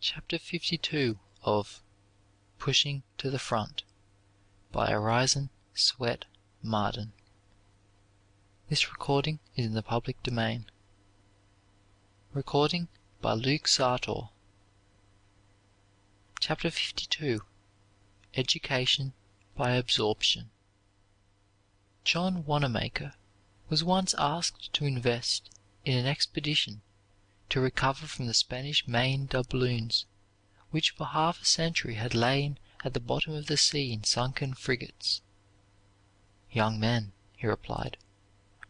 Chapter 52 of Pushing to the Front by Orison Swett Marden. This recording is in the public domain. Recording by Luke Sartor. Chapter 52 Education by Absorption. John Wanamaker was once asked to invest in an expedition to recover from the Spanish Main doubloons, which for half a century had lain at the bottom of the sea in sunken frigates. "Young men," he replied,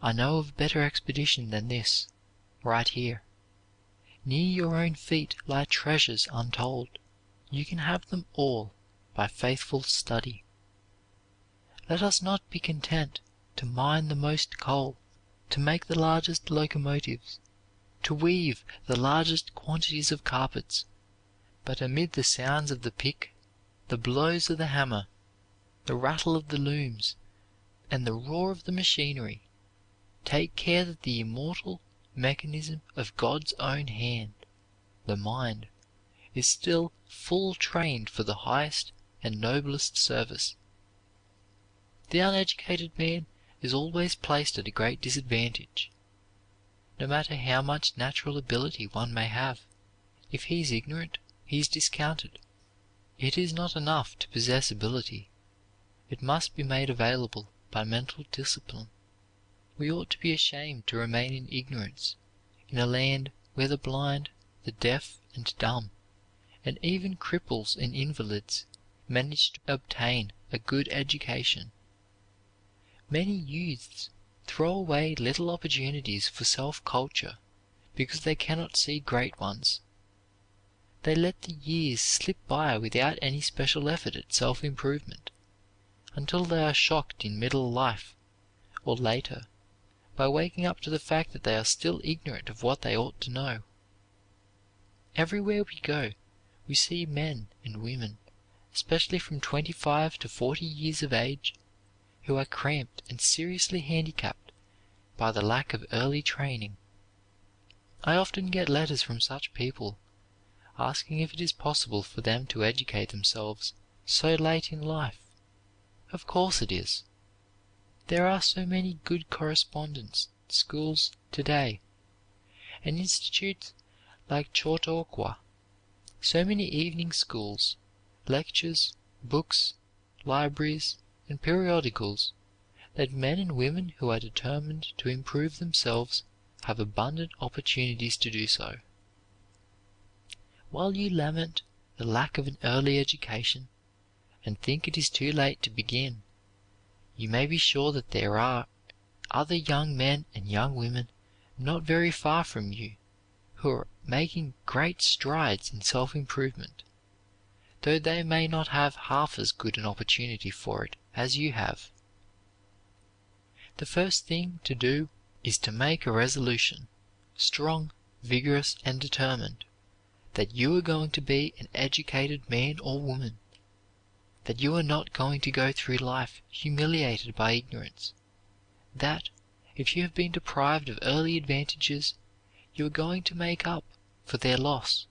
"I know of a better expedition than this, right here. Near your own feet lie treasures untold. You can have them all by faithful study. Let us not be content to mine the most coal, to make the largest locomotives, to weave the largest quantities of carpets, but amid the sounds of the pick, the blows of the hammer, the rattle of the looms, and the roar of the machinery, take care that the immortal mechanism of God's own hand, the mind, is still full trained for the highest and noblest service. The uneducated man is always placed at a great disadvantage. No matter how much natural ability one may have, if he is ignorant, he is discounted. It is not enough to possess ability. It must be made available by mental discipline. We ought to be ashamed to remain in ignorance in a land where the blind, the deaf and dumb, and even cripples and invalids manage to obtain a good education. Many youths throw away little opportunities for self-culture because they cannot see great ones. They let the years slip by without any special effort at self-improvement, until they are shocked in middle life, or later, by waking up to the fact that they are still ignorant of what they ought to know. Everywhere we go, we see men and women, especially from 25 to 40 years of age, who are cramped and seriously handicapped by the lack of early training. I often get letters from such people, asking if it is possible for them to educate themselves so late in life. Of course it is. There are so many good correspondence schools today, and institutes like Chautauqua, so many evening schools, lectures, books, libraries, and periodicals, that men and women who are determined to improve themselves have abundant opportunities to do so. While you lament the lack of an early education, and think it is too late to begin, you may be sure that there are other young men and young women not very far from you who are making great strides in self-improvement, though they may not have half as good an opportunity for it as you have. The first thing to do is to make a resolution, strong, vigorous, and determined, that you are going to be an educated man or woman, that you are not going to go through life humiliated by ignorance, that, if you have been deprived of early advantages, you are going to make up for their loss.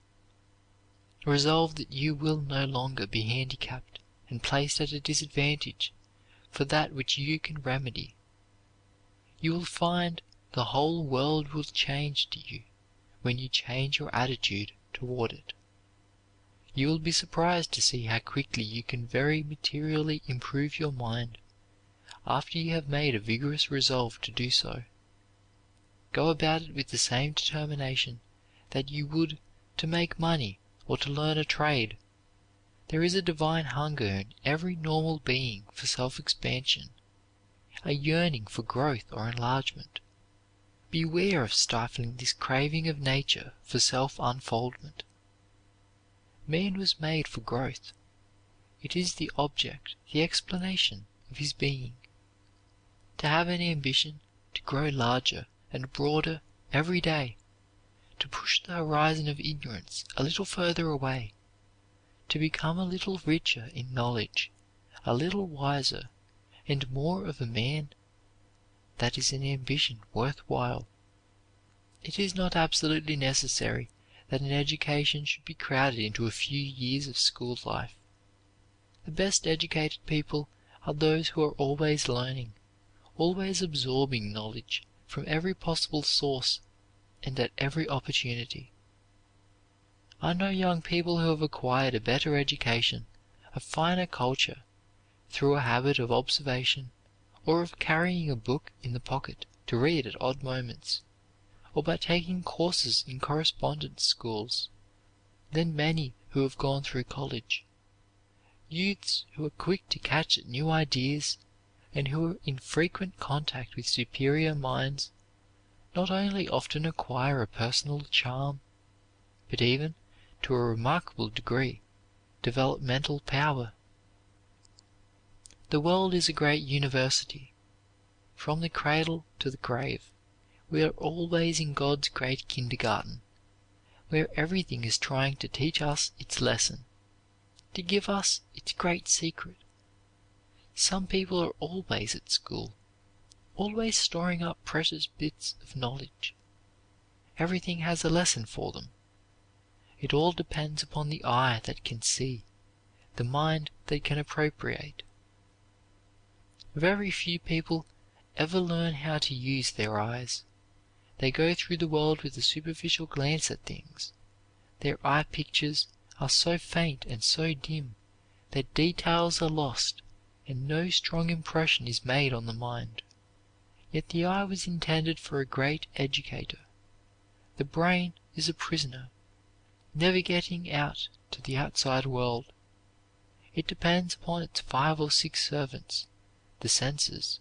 Resolve that you will no longer be handicapped and placed at a disadvantage for that which you can remedy. You will find the whole world will change to you when you change your attitude toward it. You will be surprised to see how quickly you can very materially improve your mind after you have made a vigorous resolve to do so. Go about it with the same determination that you would to make money or to learn a trade. There is a divine hunger in every normal being for self-expansion, a yearning for growth or enlargement. Beware of stifling this craving of nature for self-unfoldment. Man was made for growth. It is the object, the explanation of his being. To have an ambition to grow larger and broader every day, to push the horizon of ignorance a little further away, to become a little richer in knowledge, a little wiser, and more of a man, that is an ambition worth while. It is not absolutely necessary that an education should be crowded into a few years of school life. The best educated people are those who are always learning, always absorbing knowledge from every possible source and at every opportunity. I know young people who have acquired a better education, a finer culture, through a habit of observation, or of carrying a book in the pocket to read at odd moments, or by taking courses in correspondence schools, than many who have gone through college. Youths who are quick to catch at new ideas and who are in frequent contact with superior minds not only often acquire a personal charm, but even, to a remarkable degree, develop mental power. The world is a great university. From the cradle to the grave, we are always in God's great kindergarten, where everything is trying to teach us its lesson, to give us its great secret. Some people are always at school, always storing up precious bits of knowledge. Everything has a lesson for them. It all depends upon the eye that can see, the mind that can appropriate. Very few people ever learn how to use their eyes. They go through the world with a superficial glance at things. Their eye pictures are so faint and so dim that details are lost and no strong impression is made on the mind. Yet the eye was intended for a great educator. The brain is a prisoner, never getting out to the outside world. It depends upon its 5 or 6 servants, the senses,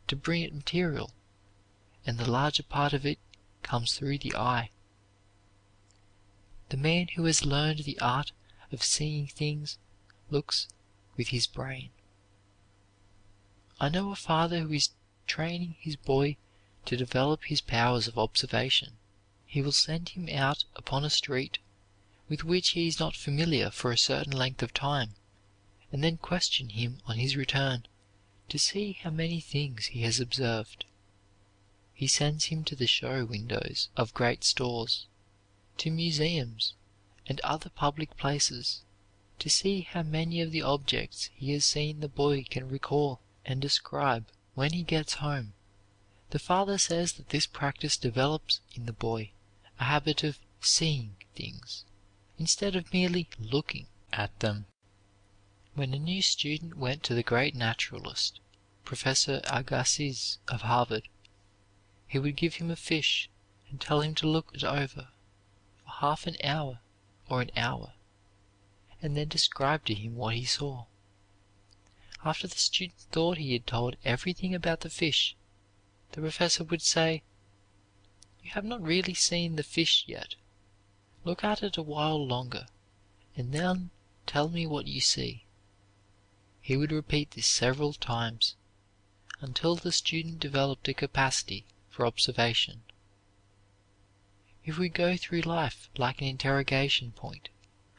to bring it material, and the larger part of it comes through the eye. The man who has learned the art of seeing things looks with his brain. I know a father who is training his boy to develop his powers of observation. He will send him out upon a street with which he is not familiar for a certain length of time, and then question him on his return to see how many things he has observed. He sends him to the show windows of great stores, to museums and other public places, to see how many of the objects he has seen the boy can recall and describe when he gets home. The father says that this practice develops in the boy a habit of seeing things, instead of merely looking at them. When a new student went to the great naturalist, Professor Agassiz of Harvard, he would give him a fish and tell him to look it over for half an hour or an hour, and then describe to him what he saw. After the student thought he had told everything about the fish, the professor would say, "You have not really seen the fish yet. Look at it a while longer, and then tell me what you see." He would repeat this several times, until the student developed a capacity for observation. If we go through life like an interrogation point,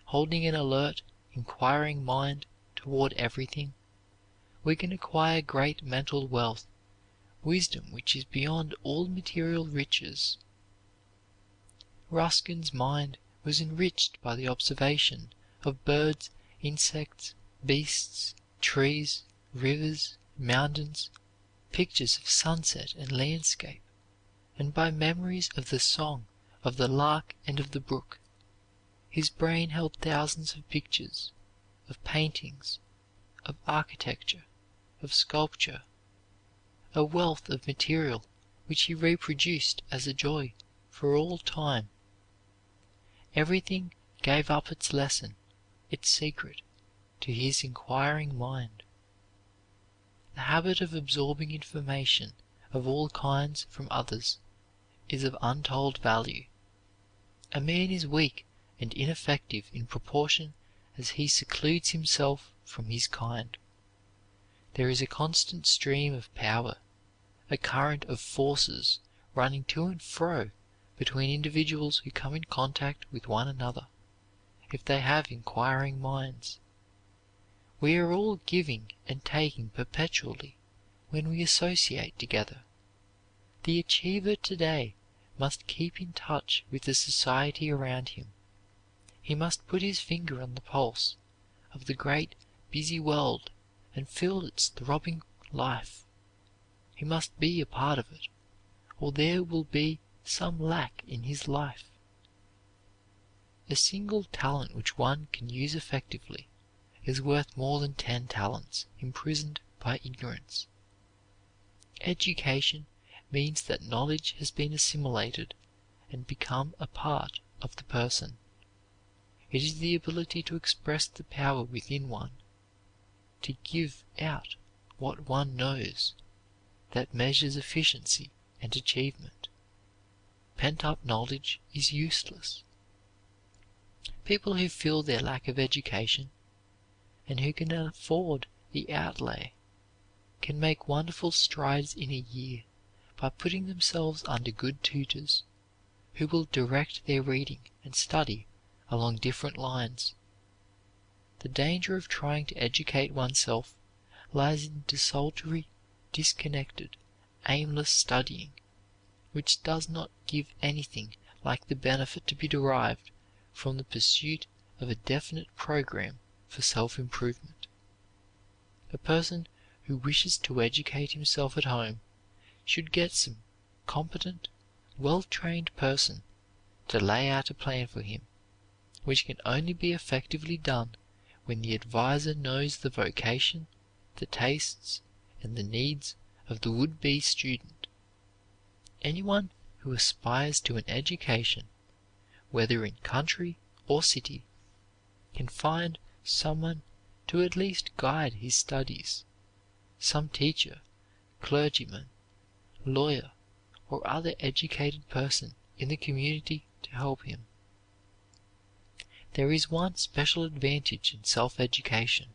holding an alert, inquiring mind toward everything, we can acquire great mental wealth, wisdom which is beyond all material riches. Ruskin's mind was enriched by the observation of birds, insects, beasts, trees, rivers, mountains, pictures of sunset and landscape, and by memories of the song of the lark and of the brook. His brain held thousands of pictures, of paintings, of architecture, of sculpture, a wealth of material which he reproduced as a joy for all time. Everything gave up its lesson, its secret, to his inquiring mind. The habit of absorbing information of all kinds from others is of untold value. A man is weak and ineffective in proportion as he secludes himself from his kind. There is a constant stream of power, a current of forces running to and fro between individuals who come in contact with one another, if they have inquiring minds. We are all giving and taking perpetually when we associate together. The achiever today must keep in touch with the society around him. He must put his finger on the pulse of the great busy world and feel its throbbing life. He must be a part of it, or there will be some lack in his life. A single talent which one can use effectively is worth more than 10 talents imprisoned by ignorance. Education means that knowledge has been assimilated and become a part of the person. It is the ability to express the power within one, to give out what one knows, that measures efficiency and achievement. Pent-up knowledge is useless. People who feel their lack of education and who can afford the outlay can make wonderful strides in a year by putting themselves under good tutors, who will direct their reading and study along different lines. The danger of trying to educate oneself lies in desultory, disconnected, aimless studying, which does not give anything like the benefit to be derived from the pursuit of a definite program for self-improvement. A person who wishes to educate himself at home should get some competent, well-trained person to lay out a plan for him, which can only be effectively done when the advisor knows the vocation, the tastes, and the needs of the would-be student. Anyone who aspires to an education, whether in country or city, can find someone to at least guide his studies, some teacher, clergyman, lawyer, or other educated person in the community to help him. There is one special advantage in self-education.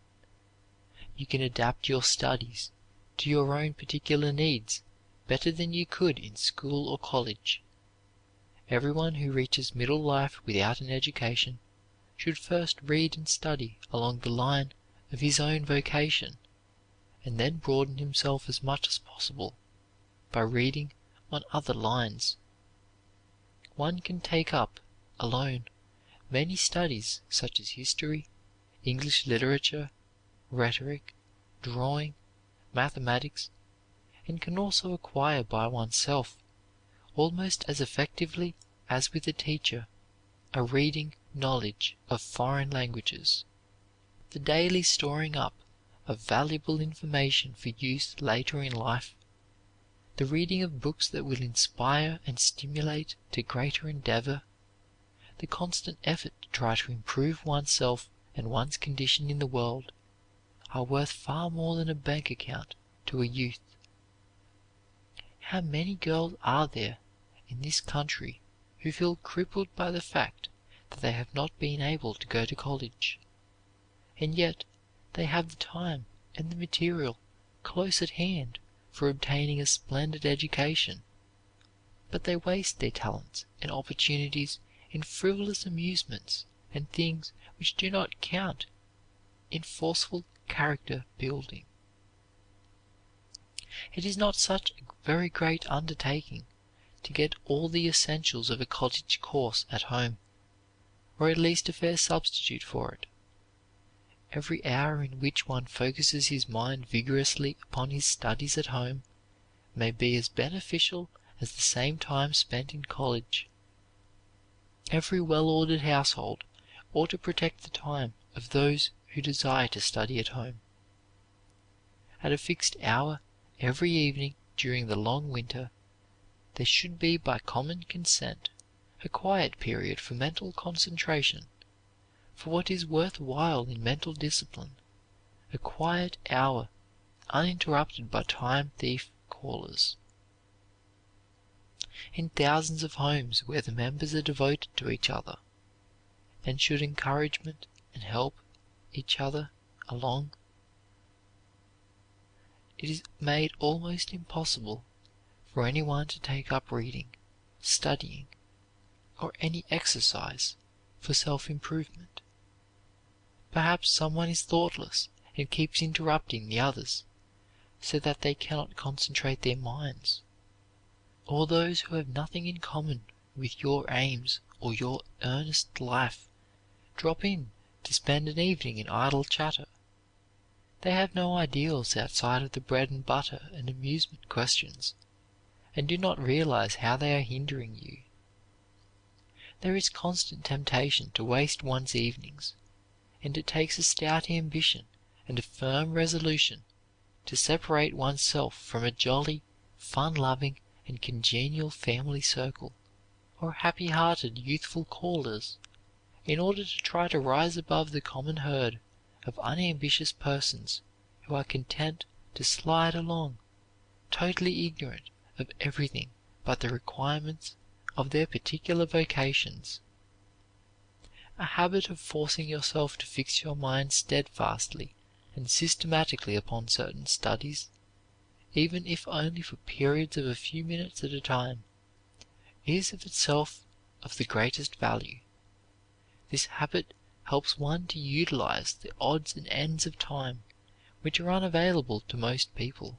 You can adapt your studies to your own particular needs better than you could in school or college. Everyone who reaches middle life without an education should first read and study along the line of his own vocation, and then broaden himself as much as possible by reading on other lines. One can take up, alone, many studies such as history, English literature, rhetoric, drawing, mathematics, and can also acquire by oneself, almost as effectively as with a teacher, a reading knowledge of foreign languages. The daily storing up of valuable information for use later in life, the reading of books that will inspire and stimulate to greater endeavor, the constant effort to try to improve oneself and one's condition in the world, are worth far more than a bank account to a youth. How many girls are there in this country who feel crippled by the fact that they have not been able to go to college, and yet they have the time and the material close at hand for obtaining a splendid education, but they waste their talents and opportunities in frivolous amusements and things which do not count in forceful character building. It is not such a very great undertaking to get all the essentials of a college course at home, or at least a fair substitute for it. Every hour in which one focuses his mind vigorously upon his studies at home may be as beneficial as the same time spent in college. Every well-ordered household ought to protect the time of those who desire to study at home. At a fixed hour every evening during the long winter, there should be by common consent a quiet period for mental concentration, for what is worth while in mental discipline, a quiet hour uninterrupted by time-thief callers. In thousands of homes where the members are devoted to each other, and should encouragement and help each other along, it is made almost impossible for anyone to take up reading, studying, or any exercise for self-improvement. Perhaps someone is thoughtless and keeps interrupting the others, so that they cannot concentrate their minds. or those who have nothing in common with your aims or your earnest life drop in to spend an evening in idle chatter. They have no ideals outside of the bread and butter and amusement questions, and do not realize how they are hindering you. There is constant temptation to waste one's evenings, and it takes a stout ambition and a firm resolution to separate oneself from a jolly, fun-loving, and congenial family circle, or happy-hearted youthful callers, in order to try to rise above the common herd of unambitious persons who are content to slide along, totally ignorant of everything but the requirements of their particular vocations. A habit of forcing yourself to fix your mind steadfastly and systematically upon certain studies, even if only for periods of a few minutes at a time, is of itself of the greatest value. This habit helps one to utilize the odds and ends of time which are unavailable to most people,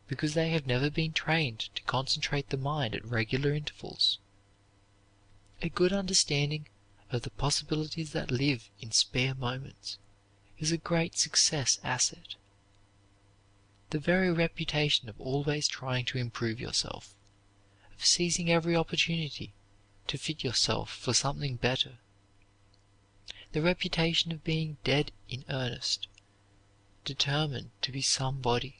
because they have never been trained to concentrate the mind at regular intervals. A good understanding of the possibilities that live in spare moments is a great success asset. The very reputation of always trying to improve yourself, of seizing every opportunity to fit yourself for something better, the reputation of being dead in earnest, determined to be somebody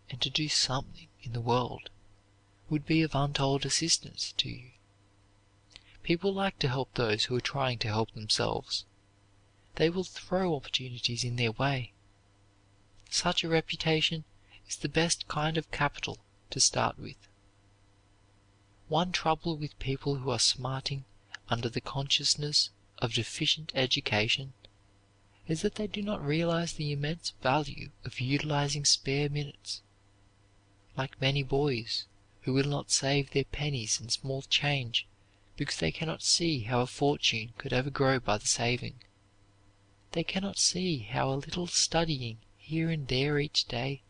and to do something in the world, would be of untold assistance to you. People like to help those who are trying to help themselves. They will throw opportunities in their way. Such a reputation is the best kind of capital to start with. One trouble with people who are smarting under the consciousness of deficient education is that they do not realize the immense value of utilizing spare minutes. Like many boys who will not save their pennies and small change because they cannot see how a fortune could ever grow by the saving. They cannot see how a little studying here and there each day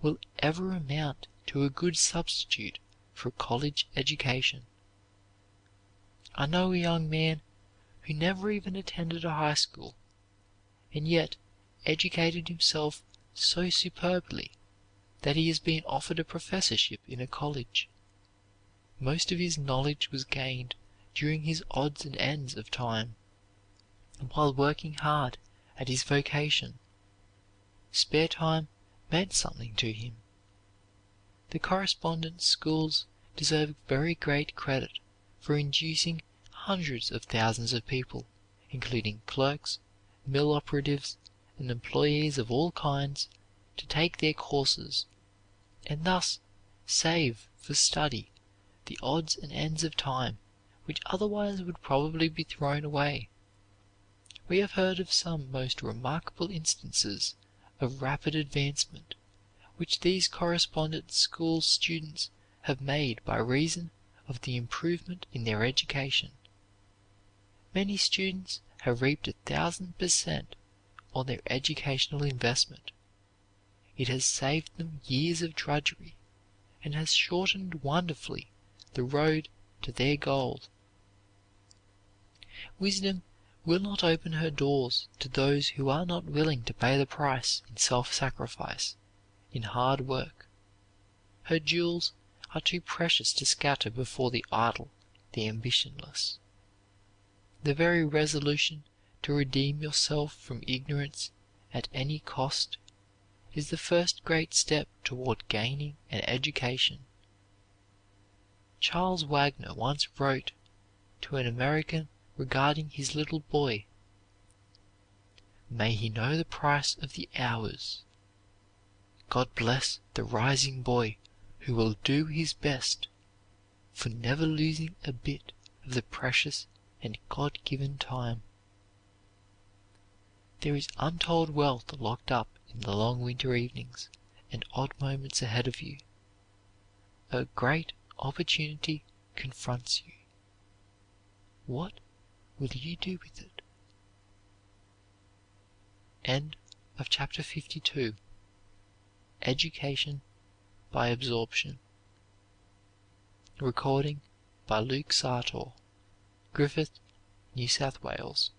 will ever amount to a good substitute for a college education. I know a young man who never even attended a high school, and yet educated himself so superbly that he has been offered a professorship in a college. Most of his knowledge was gained during his odds and ends of time, while working hard at his vocation. Spare time meant something to him. The correspondence schools deserve very great credit for inducing hundreds of thousands of people, including clerks, mill operatives, and employees of all kinds, to take their courses, and thus save for study the odds and ends of time which otherwise would probably be thrown away. We have heard of some most remarkable instances of rapid advancement which these correspondence school students have made by reason of the improvement in their education. Many students have reaped 1,000% on their educational investment. It has saved them years of drudgery, and has shortened wonderfully the road to their goal. Wisdom will not open her doors to those who are not willing to pay the price in self-sacrifice, in hard work. Her jewels are too precious to scatter before the idle, the ambitionless. The very resolution to redeem yourself from ignorance at any cost is the first great step toward gaining an education. Charles Wagner once wrote to an American regarding his little boy, "May he know the price of the hours. God bless the rising boy who will do his best for never losing a bit of the precious and God-given time." There is untold wealth locked up in the long winter evenings and odd moments ahead of you. A great opportunity confronts you. What will you do with it? End of chapter 52. Education by Absorption. Recording by Luke Sartor, Griffith, New South Wales.